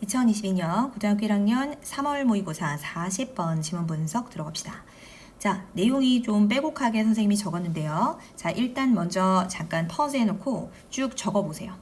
2022년 고등학교 1학년 3월 모의고사 40번 지문 분석 들어갑시다. 자, 내용이 좀 빼곡하게 선생님이 적었는데요. 자, 일단 먼저 잠깐 퍼즈 해놓고 쭉 적어보세요.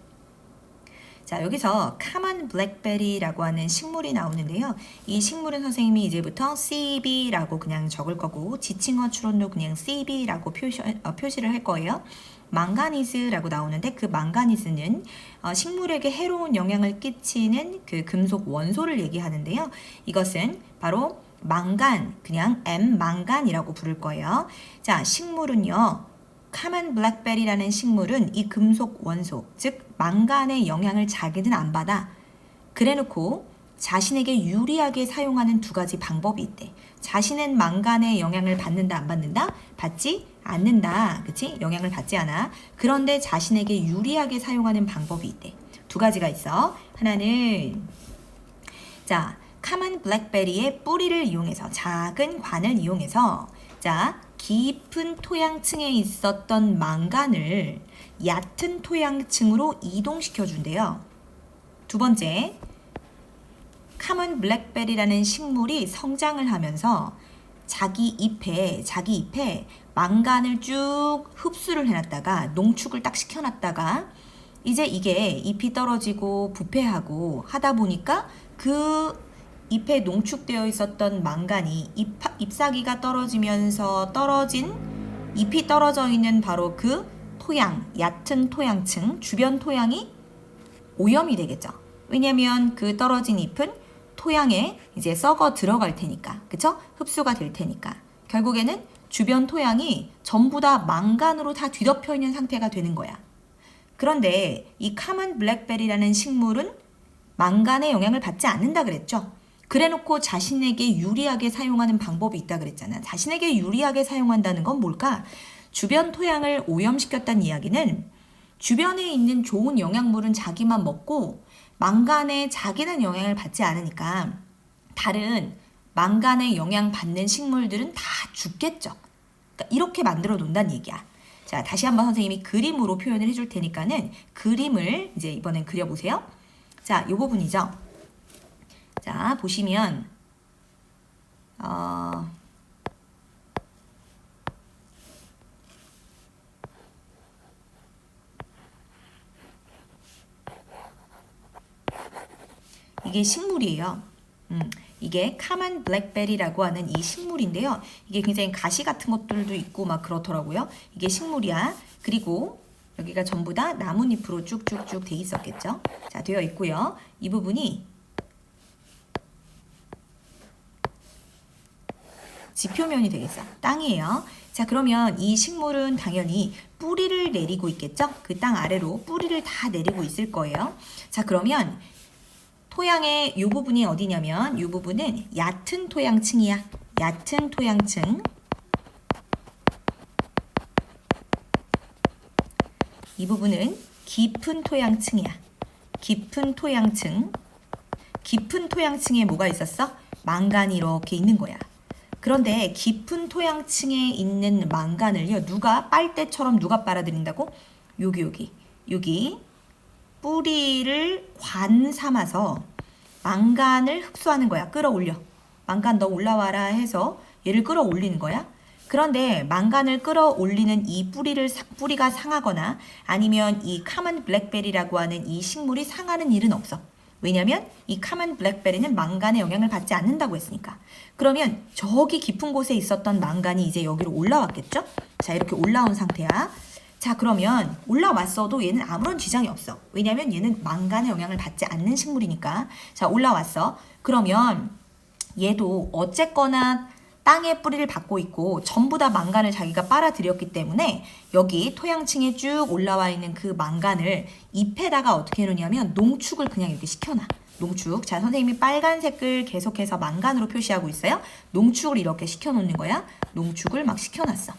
자, 여기서 common blackberry라고 하는 식물이 나오는데요. 이 식물은 선생님이 이제부터 CB라고 그냥 적을 거고 지칭어 추론도 그냥 CB라고 표시를 할 거예요. 망가니즈라고 나오는데 그 망가니즈는 식물에게 해로운 영향을 끼치는 그 금속 원소를 얘기하는데요. 이것은 바로 망간, 그냥 M망간이라고 부를 거예요. 자, 식물은요. common blackberry라는 식물은 이 금속 원소, 즉 망간의 영향을 자기는 안 받아. 그래놓고 자신에게 유리하게 사용하는 두 가지 방법이 있대. 자신은 망간의 영향을 받는다, 안 받는다? 받지 않는다. 그치? 영향을 받지 않아. 그런데 자신에게 유리하게 사용하는 방법이 있대. 두 가지가 있어. 하나는 자, common blackberry의 뿌리를 이용해서 작은 관을 이용해서 자, 깊은 토양층에 있었던 망간을 얕은 토양층으로 이동시켜 준대요. 두 번째, common blackberry라는 식물이 성장을 하면서 자기 잎에 망간을 쭉 흡수를 해놨다가 농축을 딱 시켜놨다가 이제 이게 잎이 떨어지고 부패하고 하다 보니까 그 잎에 농축되어 있었던 망간이 잎사귀가 떨어지면서 떨어진 잎이 떨어져 있는 바로 그 토양, 얕은 토양층, 주변 토양이 오염이 되겠죠. 왜냐면 그 떨어진 잎은 토양에 이제 썩어 들어갈 테니까, 그쵸? 흡수가 될 테니까. 결국에는 주변 토양이 전부 다 망간으로 다 뒤덮여 있는 상태가 되는 거야. 그런데 이 common blackberry라는 식물은 망간의 영향을 받지 않는다 그랬죠. 그래놓고 자신에게 유리하게 사용하는 방법이 있다 그랬잖아. 자신에게 유리하게 사용한다는 건 뭘까? 주변 토양을 오염시켰다는 이야기는 주변에 있는 좋은 영양물은 자기만 먹고 망간에 자기는 영향을 받지 않으니까 다른 망간에 영향받는 식물들은 다 죽겠죠. 그러니까 이렇게 만들어 놓는다는 얘기야. 자, 다시 한번 선생님이 그림으로 표현을 해줄 테니까는 그림을 이제 이번엔 그려보세요. 자, 이 부분이죠. 자, 보시면 이게 식물이에요. 이게 common blackberry라고 하는 이 식물인데요. 이게 굉장히 가시 같은 것들도 있고 막 그렇더라고요. 이게 식물이야. 그리고 여기가 전부 다 나뭇잎으로 쭉쭉쭉 돼 있었겠죠. 자, 되어 있고요. 이 부분이 지표면이 되겠어. 땅이에요. 자, 그러면 이 식물은 당연히 뿌리를 내리고 있겠죠? 그 땅 아래로 뿌리를 다 내리고 있을 거예요. 자, 그러면 토양의 이 부분이 어디냐면 이 부분은 얕은 토양층이야. 얕은 토양층. 이 부분은 깊은 토양층이야. 깊은 토양층. 깊은 토양층에 뭐가 있었어? 망간이 이렇게 있는 거야. 그런데 깊은 토양층에 있는 망간을요, 빨대처럼 누가 빨아들인다고? 여기 뿌리를 관 삼아서 망간을 흡수하는 거야. 끌어올려. 망간 너 올라와라 해서 얘를 끌어올리는 거야. 그런데 망간을 끌어올리는 이 뿌리가 상하거나 아니면 이 common blackberry라고 하는 이 식물이 상하는 일은 없어. 왜냐면 이 common blackberry는 망간의 영향을 받지 않는다고 했으니까. 그러면 저기 깊은 곳에 있었던 망간이 이제 여기로 올라왔겠죠? 자, 이렇게 올라온 상태야. 자, 그러면 올라왔어도 얘는 아무런 지장이 없어. 왜냐면 얘는 망간의 영향을 받지 않는 식물이니까. 자, 올라왔어. 그러면 얘도 어쨌거나 땅에 뿌리를 받고 있고 전부 다 망간을 자기가 빨아들였기 때문에 여기 토양층에 쭉 올라와 있는 그 망간을 잎에다가 어떻게 해놓냐면 농축을 그냥 이렇게 시켜놔. 농축. 자, 선생님이 빨간색을 계속해서 망간으로 표시하고 있어요. 농축을 이렇게 시켜놓는 거야. 농축을 막 시켜놨어.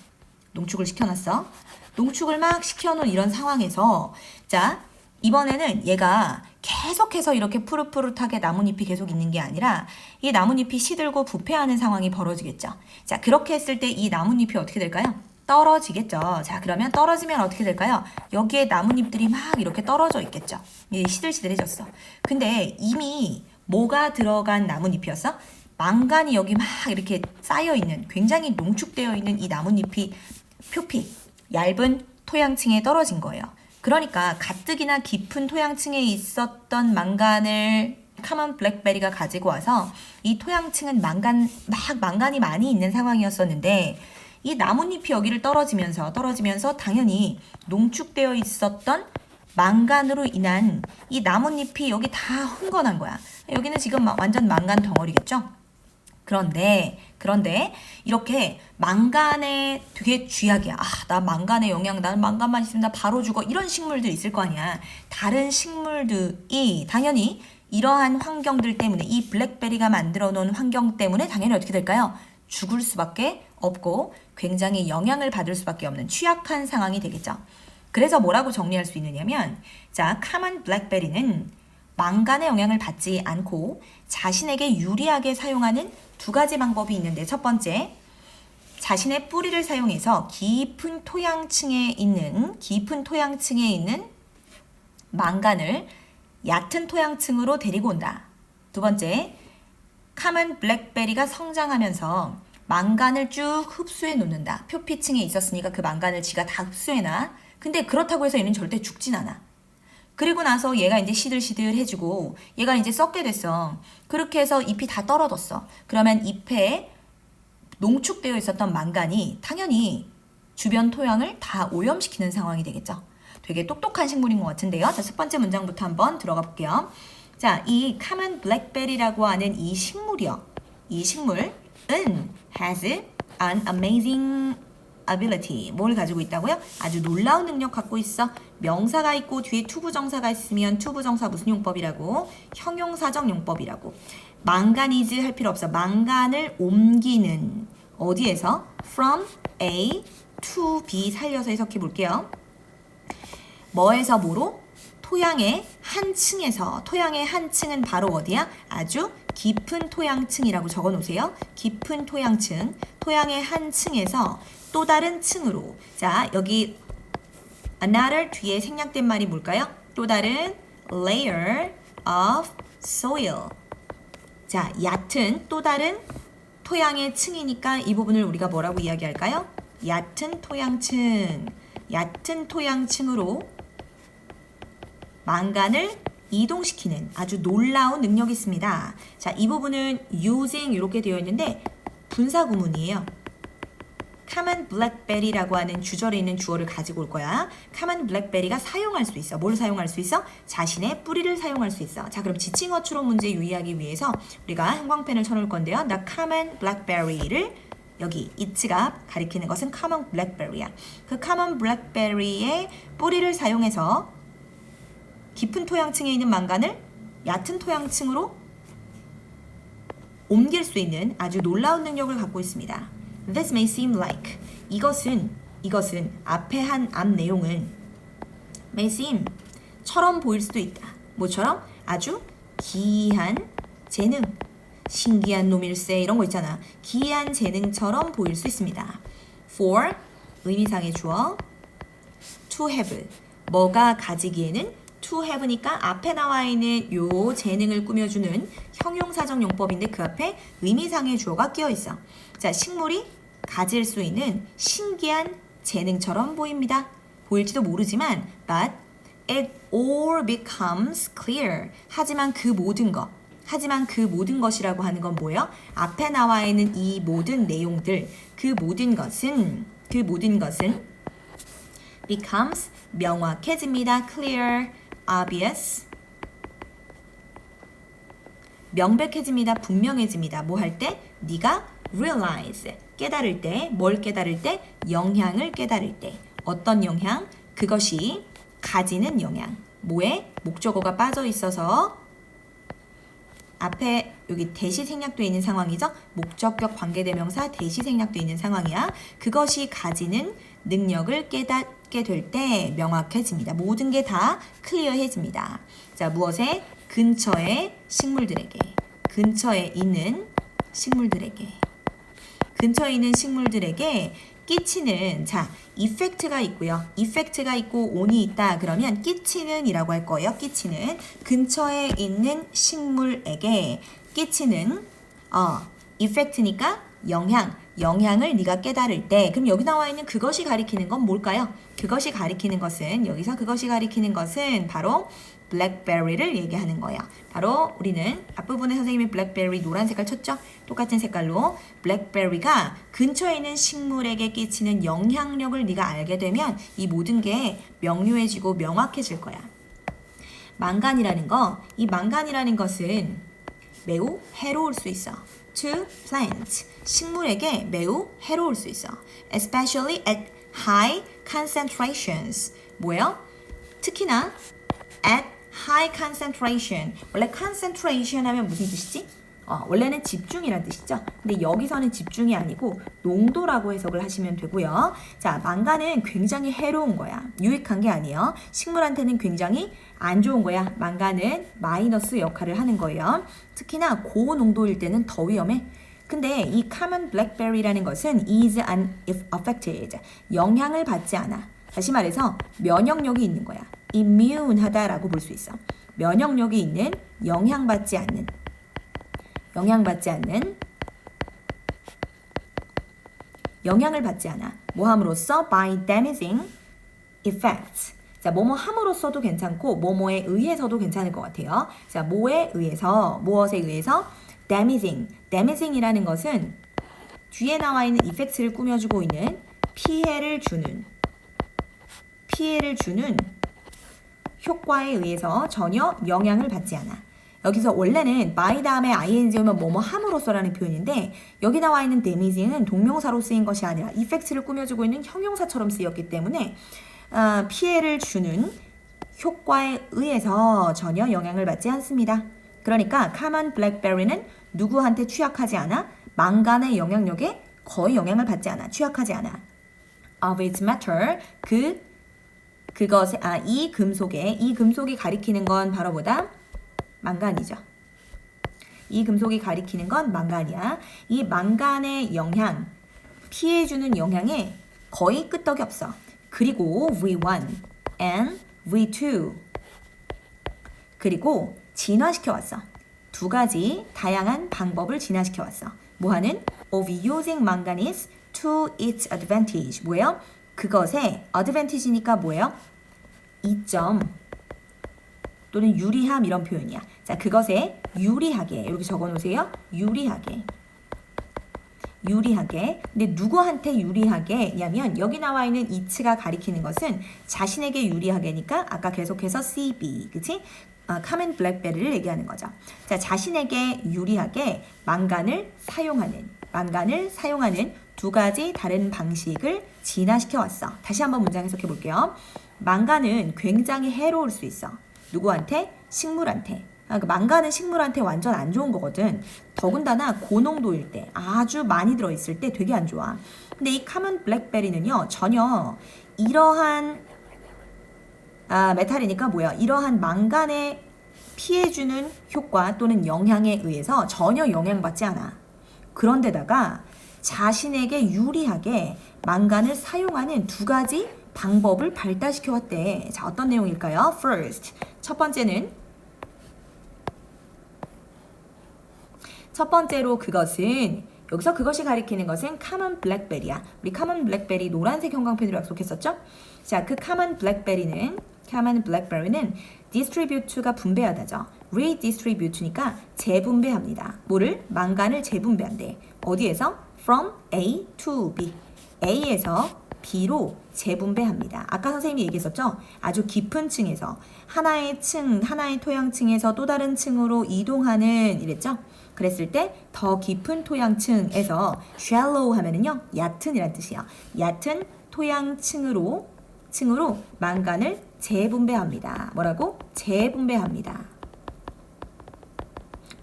농축을 막 시켜놓은 이런 상황에서 자, 이번에는 얘가 계속해서 이렇게 푸릇푸릇하게 나뭇잎이 계속 있는 게 아니라 이 나뭇잎이 시들고 부패하는 상황이 벌어지겠죠. 자, 그렇게 했을 때 이 나뭇잎이 어떻게 될까요? 떨어지겠죠. 자, 그러면 떨어지면 어떻게 될까요? 여기에 나뭇잎들이 막 이렇게 떨어져 있겠죠. 시들시들해졌어. 근데 이미 뭐가 들어간 나뭇잎이었어? 망간이 여기 막 이렇게 쌓여있는, 굉장히 농축되어 있는 이 나뭇잎이 표피, 얇은 토양층에 떨어진 거예요. 그러니까 가뜩이나 깊은 토양층에 있었던 망간을 카먼 블랙베리가 가지고 와서 이 토양층은 망간이 많이 있는 상황이었었는데 이 나뭇잎이 여기를 떨어지면서 당연히 농축되어 있었던 망간으로 인한 이 나뭇잎이 여기 다 흥건한 거야. 여기는 지금 완전 망간 덩어리겠죠? 그런데 이렇게 망간에 되게 쥐약이야. 나 망간의 영양, 나는 망간만 있으면 나 바로 죽어. 이런 식물들 있을 거 아니야. 다른 식물들이 당연히 이러한 환경들 때문에 이 블랙베리가 만들어 놓은 환경 때문에 당연히 어떻게 될까요? 죽을 수밖에 없고 굉장히 영향을 받을 수밖에 없는 취약한 상황이 되겠죠. 그래서 뭐라고 정리할 수 있느냐면 자, 카먼 블랙베리는 망간의 영향을 받지 않고 자신에게 유리하게 사용하는 두 가지 방법이 있는데 첫 번째, 자신의 뿌리를 사용해서 깊은 토양층에 있는 망간을 얕은 토양층으로 데리고 온다. 두 번째, 카먼 블랙베리가 성장하면서 망간을 쭉 흡수해 놓는다. 표피층에 있었으니까 그 망간을 지가 다 흡수해놔. 근데 그렇다고 해서 얘는 절대 죽진 않아. 그리고 나서 얘가 이제 시들시들해지고 얘가 이제 썩게 됐어. 그렇게 해서 잎이 다 떨어졌어. 그러면 잎에 농축되어 있었던 망간이 당연히 주변 토양을 다 오염시키는 상황이 되겠죠. 되게 똑똑한 식물인 것 같은데요. 자, 첫 번째 문장부터 한번 들어가 볼게요. 자, 이 카먼 블랙베리라고 하는 이 식물이요. 이 식물은 has an amazing ability. 뭘 가지고 있다고요? 아주 놀라운 능력 갖고 있어. 명사가 있고 뒤에 투부정사가 있으면 투부정사 무슨 용법이라고? 형용사적 용법이라고. 망가니즈 할 필요 없어. 망간을 옮기는 어디에서? From A to B 살려서 해석해 볼게요. 뭐에서 뭐로? 토양의 한 층에서. 토양의 한 층은 바로 어디야? 아주 깊은 토양층이라고 적어 놓으세요. 깊은 토양층. 토양의 한 층에서 또 다른 층으로. 자, 여기 another 뒤에 생략된 말이 뭘까요? 또 다른 layer of soil. 자, 얕은 또 다른 토양의 층이니까 이 부분을 우리가 뭐라고 이야기할까요? 얕은 토양층. 얕은 토양층으로 망간을 이동시키는 아주 놀라운 능력이 있습니다. 자, 이 부분은 using 이렇게 되어 있는데 분사 구문이에요. 카먼 블랙베리라고 하는 주절에 있는 주어를 가지고 올 거야. 카먼 블랙베리가 사용할 수 있어. 뭘 사용할 수 있어? 자신의 뿌리를 사용할 수 있어. 자, 그럼 지칭어 추론 문제 유의하기 위해서 우리가 형광펜을 쳐놓을 건데요. The common blackberry를 여기 it가 가리키는 것은 common blackberry야. 그 common blackberry의 뿌리를 사용해서 깊은 토양층에 있는 망간을 얕은 토양층으로 옮길 수 있는 아주 놀라운 능력을 갖고 있습니다. This may seem like 이것은 앞에 한 앞 내용은 may seem 처럼 보일 수도 있다. 뭐처럼? 아주 기이한 재능, 신기한 놈일세 이런 거 있잖아. 기이한 재능처럼 보일 수 있습니다. For 의미상의 주어 to have 뭐가 가지기에는 to have니까 앞에 나와 있는 요 재능을 꾸며주는 형용사적 용법인데 그 앞에 의미상의 주어가 끼어 있어. 자, 식물이 가질 수 있는 신기한 재능처럼 보입니다. 보일지도 모르지만 but it all becomes clear. 하지만 그 모든 것이라고 하는 건 뭐예요? 앞에 나와 있는 이 모든 내용들, 그 모든 것은 becomes 명확해집니다. clear, obvious 명백해집니다. 분명해집니다. 뭐 할 때? 네가 realize 깨달을 때, 뭘 깨달을 때? 영향을 깨달을 때. 어떤 영향? 그것이 가지는 영향. 뭐에? 목적어가 빠져 있어서 앞에 여기 대시 생략되어 있는 상황이죠. 목적격 관계대명사 대시 되어 있는 상황이야. 그것이 가지는 능력을 깨닫게 될 때 명확해집니다. 모든 게 다 클리어해집니다. 자, 무엇에? 근처에 식물들에게. 근처에 있는 식물들에게 끼치는 자 이펙트가 있고요. 이펙트가 있고 온이 있다. 그러면 끼치는 이라고 할 거예요. 끼치는 근처에 있는 식물에게 끼치는 이펙트니까 영향을 네가 깨달을 때 그럼 여기 나와 있는 그것이 가리키는 건 뭘까요? 그것이 가리키는 것은 여기서 그것이 가리키는 것은 바로 블랙베리를 얘기하는 거예요. 바로 우리는 앞부분에 선생님이 블랙베리 노란 색깔 쳤죠? 똑같은 색깔로 블랙베리가 근처에 있는 식물에게 끼치는 영향력을 네가 알게 되면 이 모든 게 명료해지고 명확해질 거야. 망간이라는 이 망간이라는 것은 매우 해로울 수 있어. To plants, 식물에게 매우 해로울 수 있어. Especially at high concentrations. 뭐예요? 특히나 at high concentration. 원래 concentration 하면 무슨 뜻이지? 원래는 집중이란 뜻이죠. 근데 여기서는 집중이 아니고 농도라고 해석을 하시면 되고요. 자, 망간은 굉장히 해로운 거야. 유익한 게 아니에요. 식물한테는 굉장히 안 좋은 거야. 망간은 마이너스 역할을 하는 거예요. 특히나 고농도일 때는 더 위험해. 근데 이 common blackberry라는 것은 is unaffected. 영향을 받지 않아. 다시 말해서 면역력이 있는 거야. immune하다라고 볼 수 있어. 면역력이 있는 영향받지 않는 영향을 받지 않아. 뭐 함으로써 by damaging effects. 자, 뭐뭐 함으로써도 괜찮고 뭐뭐에 의해서도 괜찮을 것 같아요. 자, 뭐에 의해서, 무엇에 의해서? damaging이라는 것은 뒤에 나와 있는 effects를 꾸며주고 있는 피해를 주는 효과에 의해서 전혀 영향을 받지 않아. 여기서 원래는 by 다음에 ing 오면 뭐뭐 함으로써라는 표현인데 여기 나와 있는 damaging은 동명사로 쓰인 것이 아니라 effect를 꾸며주고 있는 형용사처럼 쓰였기 때문에 피해를 주는 효과에 의해서 전혀 영향을 받지 않습니다. 그러니까 common blackberry는 누구한테 취약하지 않아? 망간의 영향력에 거의 영향을 받지 않아. 취약하지 않아. Of its matter, 이 금속이 가리키는 건 바로 뭐다? 망간이죠. 이 금속이 가리키는 건 망간이야. 이 망간의 영향, 피해주는 영향에 거의 끄떡이 없어. 그리고 V1 and V2 그리고 진화시켜왔어. 두 가지 다양한 방법을 진화시켜왔어. 뭐하는? Of using manganese to its advantage. 뭐예요? 그것의 advantage니까 뭐예요? 이점 또는 유리함 이런 표현이야. 자, 그것에 유리하게 이렇게 적어놓으세요. 유리하게. 근데 누구한테 유리하게냐면 여기 나와 있는 it가 가리키는 것은 자신에게 유리하게니까 아까 계속해서 CB, 그치? common blackberry를 얘기하는 거죠. 자, 자신에게 유리하게 망간을 사용하는 두 가지 다른 방식을 진화시켜 왔어. 다시 한번 문장 해석해 볼게요. 망간은 굉장히 해로울 수 있어. 누구한테? 식물한테. 망간은 식물한테 완전 안 좋은 거거든. 더군다나 고농도일 때, 아주 많이 들어있을 때 되게 안 좋아. 근데 이 common blackberry는요, 전혀 이러한 메탈이니까 뭐야? 이러한 망간에 피해주는 효과 또는 영향에 의해서 전혀 영향받지 않아. 그런데다가 자신에게 유리하게 망간을 사용하는 두 가지 방법을 발달시켜 왔대. 자, 어떤 내용일까요? First, 첫 번째로 그것은 여기서 그것이 가리키는 것은 common blackberry야. 우리 common blackberry 노란색 형광펜으로 약속했었죠? 자, 그 common blackberry는 distribute가 분배하다죠. redistribute니까 재분배합니다. 뭐를? 망간을 재분배한대. 어디에서? From A to B. A에서 B로 재분배합니다. 아까 선생님이 얘기했었죠? 아주 깊은 층에서 하나의 토양층에서 또 다른 층으로 이동하는 이랬죠? 그랬을 때 더 깊은 토양층에서 shallow 하면은요 얕은이란 뜻이야. 얕은 토양층으로 망간을 재분배합니다. 뭐라고? 재분배합니다.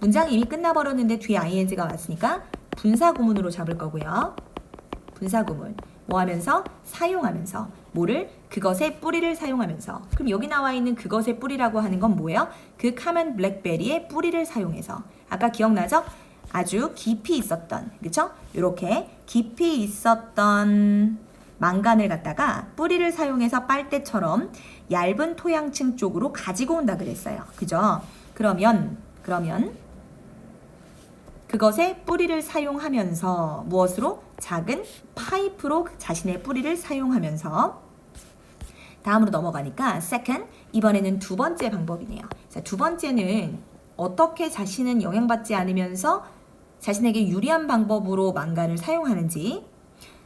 문장이 이미 끝나버렸는데 뒤에 ing가 왔으니까 분사구문으로 잡을 거고요. 분사구문. 뭐 하면서? 사용하면서. 뭐를? 그것의 뿌리를 사용하면서. 그럼 여기 나와 있는 그것의 뿌리라고 하는 건 뭐예요? 그 common blackberry의 뿌리를 사용해서. 아까 기억나죠? 아주 깊이 있었던, 그렇죠? 이렇게 깊이 있었던 망간을 갖다가 뿌리를 사용해서 빨대처럼 얇은 토양층 쪽으로 가지고 온다 그랬어요. 그죠? 그러면 그것의 뿌리를 사용하면서 무엇으로? 작은 파이프로 자신의 뿌리를 사용하면서 다음으로 넘어가니까 second, 이번에는 두 번째 방법이네요. 자, 두 번째는 어떻게 자신은 영향받지 않으면서 자신에게 유리한 방법으로 망간을 사용하는지.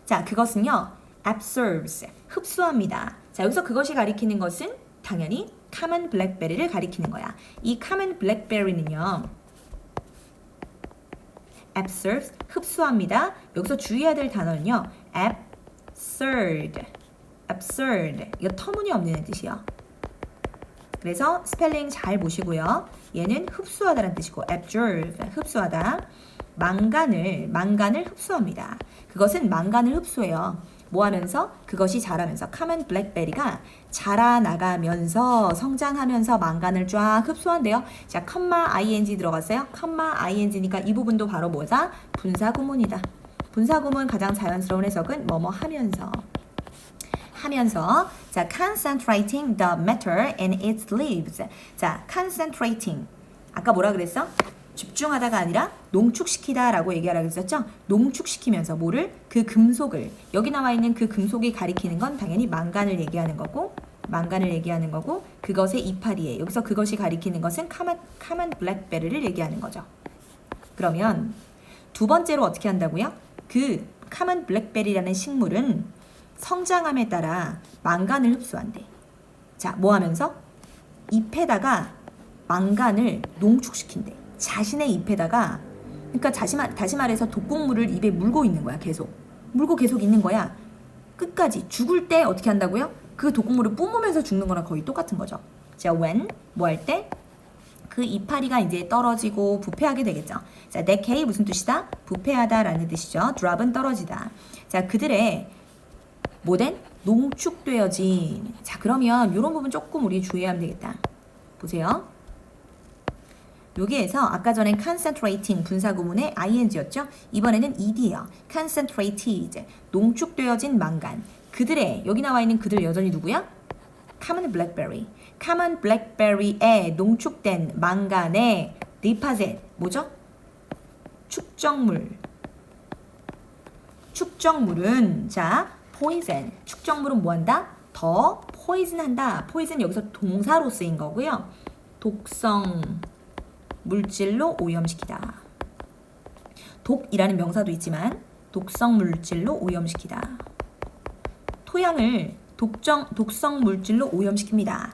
자, 그것은요. absorbs, 흡수합니다. 자, 여기서 그것이 가리키는 것은 당연히 common blackberry를 가리키는 거야. 이 common blackberry는요. absorbs, 흡수합니다. 여기서 주의해야 될 단어는요. absurd. 이거 터무니없는 뜻이요. 그래서 스펠링 잘 보시고요. 얘는 흡수하다라는 뜻이고 absorb, 흡수하다. 망간을 흡수합니다. 그것은 망간을 흡수해요. 뭐 하면서? 그것이 자라면서 common blackberry가 자라나가면서 성장하면서 망간을 쫙 흡수한대요. 자, ing 들어갔어요. ing니까 이 부분도 바로 뭐다? 분사구문이다. 분사구문 가장 자연스러운 해석은 뭐뭐 하면서 자, concentrating the matter in its leaves. 자, concentrating 아까 뭐라 그랬어? 집중하다가 아니라 농축시키다 라고 얘기하라고 했었죠? 농축시키면서 뭐를? 그 금속을, 여기 나와 있는 그 금속이 가리키는 건 당연히 망간을 얘기하는 거고 그것의 이파리에, 여기서 그것이 가리키는 것은 common blackberry를 얘기하는 거죠. 그러면 두 번째로 어떻게 한다고요? 그 common blackberry라는 식물은 성장함에 따라 망간을 흡수한대. 자, 뭐 하면서? 잎에다가 망간을 농축시킨대. 자신의 잎에다가, 그러니까 다시 말해서 독극물을 입에 물고 있는 거야. 계속 있는 거야. 끝까지 죽을 때 어떻게 한다고요? 그 독극물을 뿜으면서 죽는 거랑 거의 똑같은 거죠. 자, when 뭐 할 때? 그 이파리가 이제 떨어지고 부패하게 되겠죠. 자, decay 무슨 뜻이다? 부패하다라는 뜻이죠. drop은 떨어지다. 자, 그들의 뭐된? 농축되어진. 자, 그러면 이런 부분 조금 우리 주의하면 되겠다. 보세요. 여기에서 아까 전엔 concentrating 분사구문의 ing였죠. 이번에는 ed예요. concentrated, 농축되어진 망간. 그들의, 여기 나와 있는 그들 여전히 누구야? common blackberry에 농축된 망간의 deposit, 뭐죠? 축적물은 자, poison, 축적물은 뭐한다? 더 poison한다. poison 여기서 동사로 쓰인 거고요. 독성 물질로 오염시키다. 독이라는 명사도 있지만 독성 물질로 오염시키다. 토양을 독성 물질로 오염시킵니다.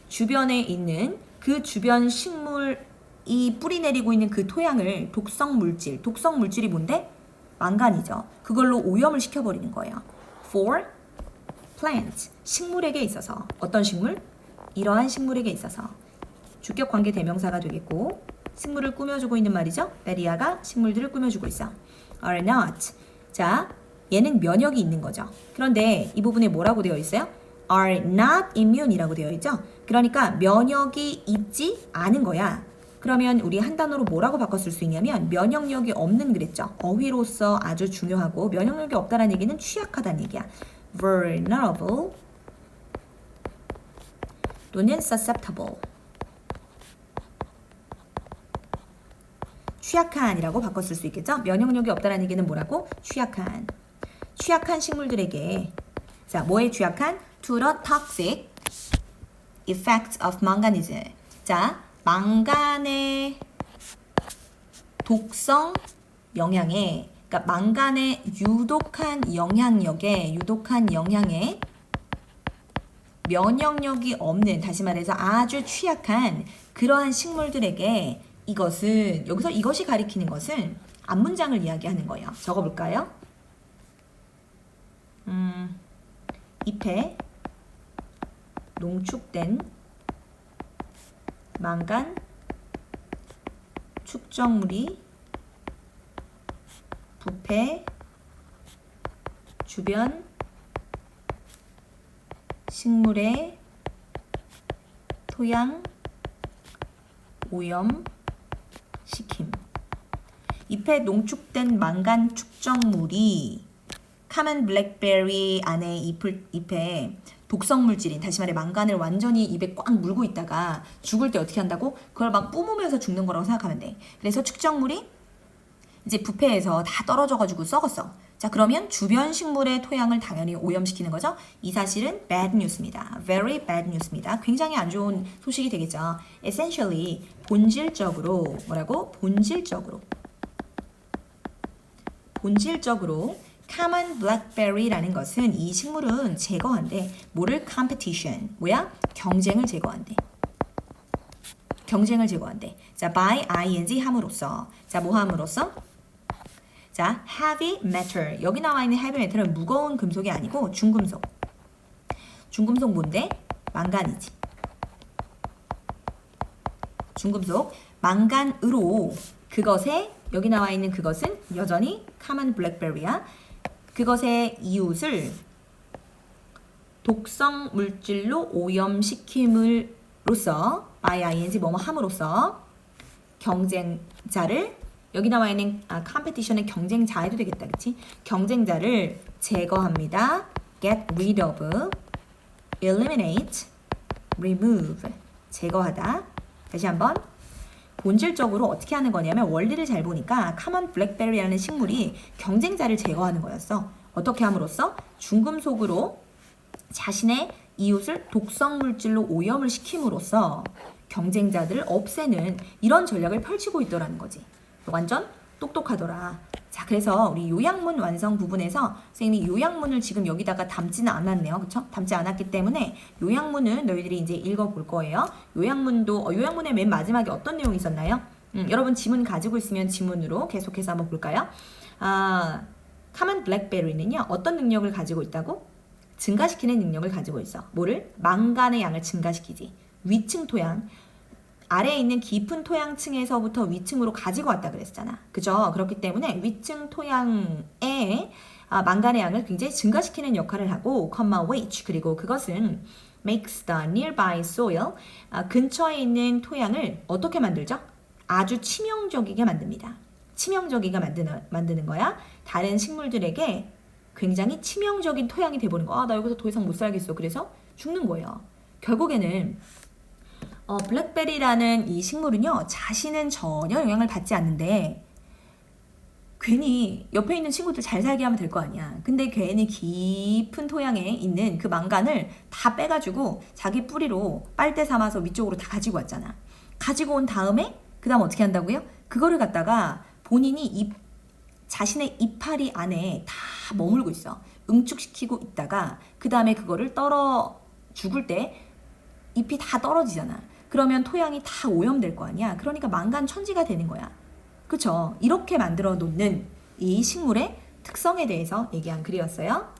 주변에 있는 그 주변 식물이 뿌리 내리고 있는 그 토양을 독성 물질이 뭔데? 망간이죠. 그걸로 오염을 시켜버리는 거예요. For plants, 식물에게 있어서. 어떤 식물? 이러한 식물에게 있어서. 주격 관계 대명사가 되겠고 식물을 꾸며주고 있는 말이죠. 베리아가 식물들을 꾸며주고 있어. are not. 자, 얘는 면역이 있는 거죠. 그런데 이 부분에 뭐라고 되어 있어요? are not immune이라고 되어 있죠. 그러니까 면역이 있지 않은 거야. 그러면 우리 한 단어로 뭐라고 바꿨을 수 있냐면 면역력이 없는 그랬죠. 어휘로서 아주 중요하고 면역력이 없다는 얘기는 취약하다는 얘기야. vulnerable 또는 susceptible. 취약한이라고 바꿨을 수 있겠죠. 면역력이 없다는 얘기는 뭐라고? 취약한 식물들에게. 자, 뭐에 취약한? To the toxic effects of manganese. 자, 망간의 독성 영향에, 그러니까 망간의 유독한 영향에 면역력이 없는, 다시 말해서 아주 취약한 그러한 식물들에게 이것은, 여기서 이것이 가리키는 것은 앞문장을 이야기하는 거예요. 적어볼까요? 잎에 농축된 망간 축적물이 부패 주변 식물의 토양 오염 시킴. 잎에 농축된 망간 축적물이 common blackberry 안에 잎에 독성 물질인, 다시 말해 망간을 완전히 입에 꽉 물고 있다가 죽을 때 어떻게 한다고? 그걸 막 뿜으면서 죽는 거라고 생각하면 돼. 그래서 축적물이 이제 부패해서 다 떨어져가지고 썩었어. 자, 그러면 주변 식물의 토양을 당연히 오염시키는 거죠. 이 사실은 bad news입니다. Very bad news입니다. 굉장히 안 좋은 소식이 되겠죠. Essentially, 본질적으로 뭐라고? 본질적으로 common blackberry라는 것은 이 식물은 제거한대. 뭐를? competition. 뭐야? 경쟁을 제거한대. 경쟁을 제거한대. 자, by ing 함으로써. 자, 뭐 함으로써? 자, heavy metal. 여기 나와 있는 heavy metal은 무거운 금속이 아니고 중금속. 중금속 뭔데? 망간이지. 중금속. 망간으로 그것에 여기 나와 있는 그것은 여전히 common blackberry야. 그것의 이웃을 독성 물질로 오염시킴으로써 by ing 뭐뭐 함으로써 경쟁자를 여기 나와 있는 competition의 경쟁자 해도 되겠다. 그치? 경쟁자를 제거합니다. get rid of, eliminate, remove. 제거하다. 다시 한번. 본질적으로 어떻게 하는 거냐면 원리를 잘 보니까 common blackberry라는 식물이 경쟁자를 제거하는 거였어. 어떻게 함으로써? 중금속으로 자신의 이웃을 독성 물질로 오염을 시킴으로써 경쟁자들을 없애는 이런 전략을 펼치고 있더라는 거지. 완전 똑똑하더라. 자, 그래서 우리 요약문 완성 부분에서 선생님이 요약문을 지금 여기다가 담지는 않았네요. 그쵸? 담지 않았기 때문에 요약문은 너희들이 이제 읽어볼 거예요. 요약문의 맨 마지막에 어떤 내용이 있었나요? 여러분 지문 가지고 있으면 지문으로 계속해서 한번 볼까요? common blackberry는요, 어떤 능력을 가지고 있다고? 증가시키는 능력을 가지고 있어. 뭐를? 망간의 양을 증가시키지. 위층 토양. 아래에 있는 깊은 토양층에서부터 위층으로 가지고 왔다 그랬잖아. 그죠? 그렇기 때문에 위층 토양에 망간의 양을 굉장히 증가시키는 역할을 하고, which, 그리고 그것은 makes the nearby soil, 근처에 있는 토양을 어떻게 만들죠? 아주 치명적이게 만듭니다. 치명적이게 만드는 거야. 다른 식물들에게 굉장히 치명적인 토양이 돼버린 거. 나 여기서 더 이상 못 살겠어. 그래서 죽는 거예요. 결국에는 블랙베리라는 이 식물은요, 자신은 전혀 영향을 받지 않는데 괜히 옆에 있는 친구들 잘 살게 하면 될 거 아니야. 근데 괜히 깊은 토양에 있는 그 망간을 다 빼가지고 자기 뿌리로 빨대 삼아서 위쪽으로 다 가지고 왔잖아. 가지고 온 다음에 그 다음 어떻게 한다고요? 그거를 갖다가 본인이 자신의 이파리 안에 다 머물고 있어. 응축시키고 있다가 그 다음에 그거를 죽을 때 잎이 다 떨어지잖아. 그러면 토양이 다 오염될 거 아니야. 그러니까 망간천지가 되는 거야. 그쵸? 이렇게 만들어 놓는 이 식물의 특성에 대해서 얘기한 글이었어요.